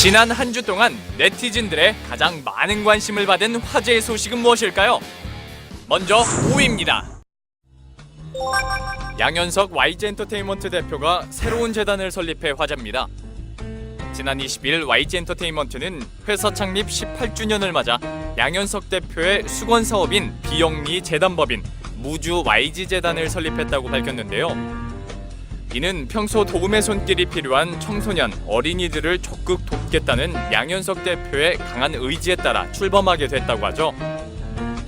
지난 한 주 동안 네티즌들의 가장 많은 관심을 받은 화제의 소식은 무엇일까요? 먼저 5위입니다. 양현석 YG엔터테인먼트 대표가 새로운 재단을 설립해 화제입니다. 지난 20일 YG엔터테인먼트는 회사 창립 18주년을 맞아 양현석 대표의 수건 사업인 비영리 재단법인 무주 YG재단을 설립했다고 밝혔는데요. 이는 평소 도움의 손길이 필요한 청소년, 어린이들을 적극 돕겠다는 양현석 대표의 강한 의지에 따라 출범하게 됐다고 하죠.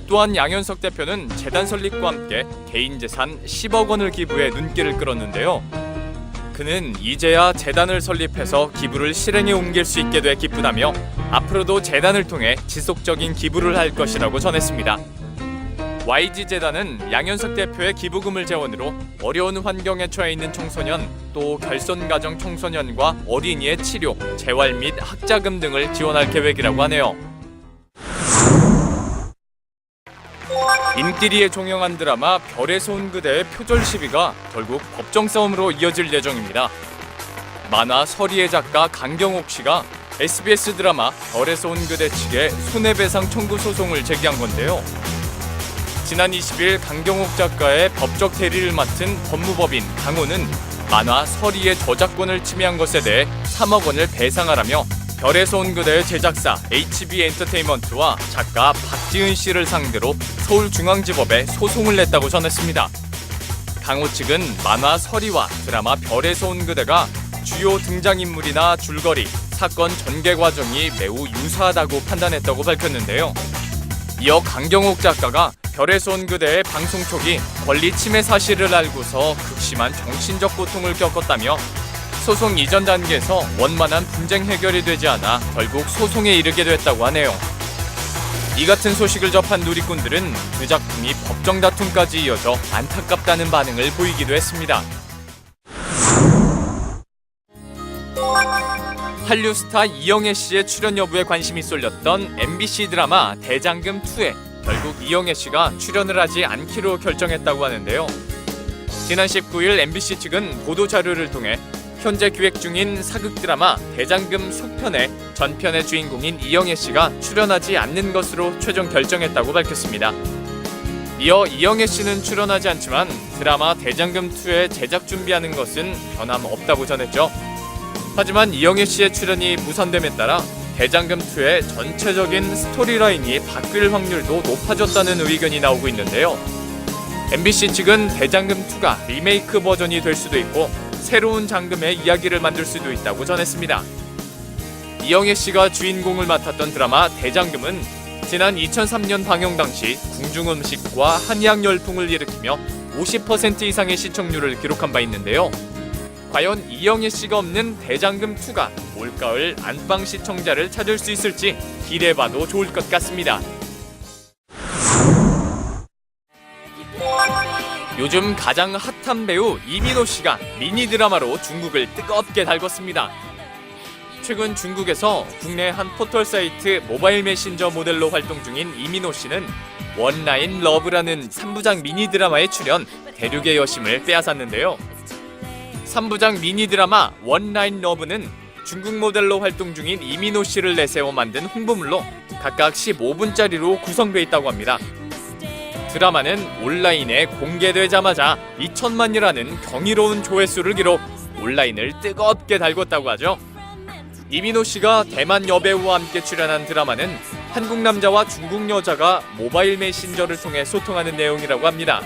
또한 양현석 대표는 재단 설립과 함께 개인 재산 10억 원을 기부해 눈길을 끌었는데요. 그는 이제야 재단을 설립해서 기부를 실행에 옮길 수 있게 돼 기쁘다며 앞으로도 재단을 통해 지속적인 기부를 할 것이라고 전했습니다. YG재단은 양현석 대표의 기부금을 재원으로 어려운 환경에 처해 있는 청소년, 또 결손가정 청소년과 어린이의 치료, 재활 및 학자금 등을 지원할 계획이라고 하네요. 인기리에 종영한 드라마 별에서 온 그대의 표절 시비가 결국 법정 싸움으로 이어질 예정입니다. 만화 서리의 작가 강경옥 씨가 SBS 드라마 별에서 온 그대 측에 손해배상 청구 소송을 제기한 건데요. 지난 20일 강경옥 작가의 법적 대리를 맡은 법무법인 강호는 만화 서리의 저작권을 침해한 것에 대해 3억 원을 배상하라며 별에서 온 그대의 제작사 HB엔터테인먼트와 작가 박지은 씨를 상대로 서울중앙지법에 소송을 냈다고 전했습니다. 강호 측은 만화 서리와 드라마 별에서 온 그대가 주요 등장인물이나 줄거리, 사건 전개 과정이 매우 유사하다고 판단했다고 밝혔는데요. 이어 강경옥 작가가 별에서 온 그대의 방송 초기 권리 침해 사실을 알고서 극심한 정신적 고통을 겪었다며 소송 이전 단계에서 원만한 분쟁 해결이 되지 않아 결국 소송에 이르게 됐다고 하네요. 이 같은 소식을 접한 누리꾼들은 그 작품이 법정 다툼까지 이어져 안타깝다는 반응을 보이기도 했습니다. 한류 스타 이영애 씨의 출연 여부에 관심이 쏠렸던 MBC 드라마 대장금2에 결국 이영애 씨가 출연을 하지 않기로 결정했다고 하는데요. 지난 19일 MBC 측은 보도자료를 통해 현재 기획 중인 사극 드라마 대장금 속편의 전편의 주인공인 이영애 씨가 출연하지 않는 것으로 최종 결정했다고 밝혔습니다. 이어 이영애 씨는 출연하지 않지만 드라마 대장금2의 제작 준비하는 것은 변함없다고 전했죠. 하지만 이영애 씨의 출연이 무산됨에 따라 대장금2의 전체적인 스토리라인이 바뀔 확률도 높아졌다는 의견이 나오고 있는데요. MBC 측은 대장금2가 리메이크 버전이 될 수도 있고 새로운 장금의 이야기를 만들 수도 있다고 전했습니다. 이영애 씨가 주인공을 맡았던 드라마 대장금은 지난 2003년 방영 당시 궁중음식과 한약 열풍을 일으키며 50% 이상의 시청률을 기록한 바 있는데요. 과연 이영애 씨가 없는 대장금2가 올가을 안방 시청자를 찾을 수 있을지 기대해봐도 좋을 것 같습니다. 요즘 가장 핫한 배우 이민호 씨가 미니 드라마로 중국을 뜨겁게 달궜습니다. 최근 중국에서 국내 한 포털 사이트 모바일 메신저 모델로 활동 중인 이민호 씨는 원라인 러브라는 3부작 미니 드라마에 출연, 대륙의 여심을 빼앗았는데요. 3부작 미니 드라마 원라인 러브는 중국 모델로 활동 중인 이민호 씨를 내세워 만든 홍보물로 각각 15분짜리로 구성되어 있다고 합니다. 드라마는 온라인에 공개되자마자 2천만이라는 경이로운 조회수를 기록, 온라인을 뜨겁게 달궜다고 하죠. 이민호 씨가 대만 여배우와 함께 출연한 드라마는 한국 남자와 중국 여자가 모바일 메신저를 통해 소통하는 내용이라고 합니다.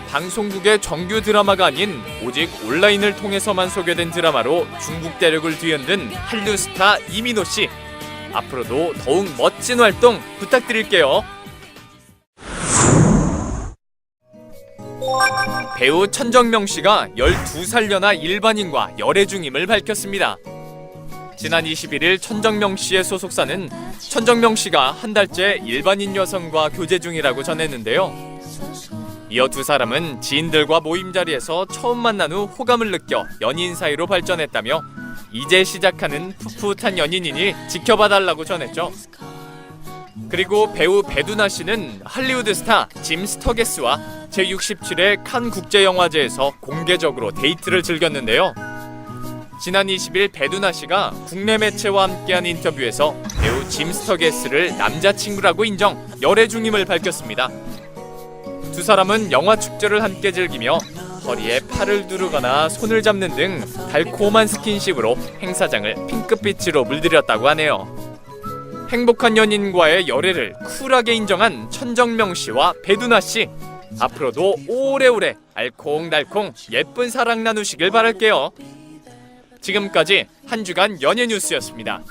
방송국의 정규 드라마가 아닌 오직 온라인을 통해서만 소개된 드라마로 중국 대륙을 뒤흔든 한류 스타 이민호 씨. 앞으로도 더욱 멋진 활동 부탁드릴게요. 배우 천정명 씨가 12살 연하 일반인과 열애 중임을 밝혔습니다. 지난 21일 천정명 씨의 소속사는 천정명 씨가 한 달째 일반인 여성과 교제 중이라고 전했는데요. 이어 두 사람은 지인들과 모임 자리에서 처음 만난 후 호감을 느껴 연인 사이로 발전했다며 이제 시작하는 풋풋한 연인이니 지켜봐달라고 전했죠. 그리고 배우 배두나 씨는 할리우드 스타 짐 스터게스와 제67회 칸 국제영화제에서 공개적으로 데이트를 즐겼는데요. 지난 20일 배두나 씨가 국내 매체와 함께한 인터뷰에서 배우 짐 스터게스를 남자친구라고 인정, 열애 중임을 밝혔습니다. 두 사람은 영화 축제를 함께 즐기며 허리에 팔을 두르거나 손을 잡는 등 달콤한 스킨십으로 행사장을 핑크빛으로 물들였다고 하네요. 행복한 연인과의 열애를 쿨하게 인정한 천정명 씨와 배두나 씨. 앞으로도 오래오래 알콩달콩 예쁜 사랑 나누시길 바랄게요. 지금까지 한 주간 연예 뉴스였습니다.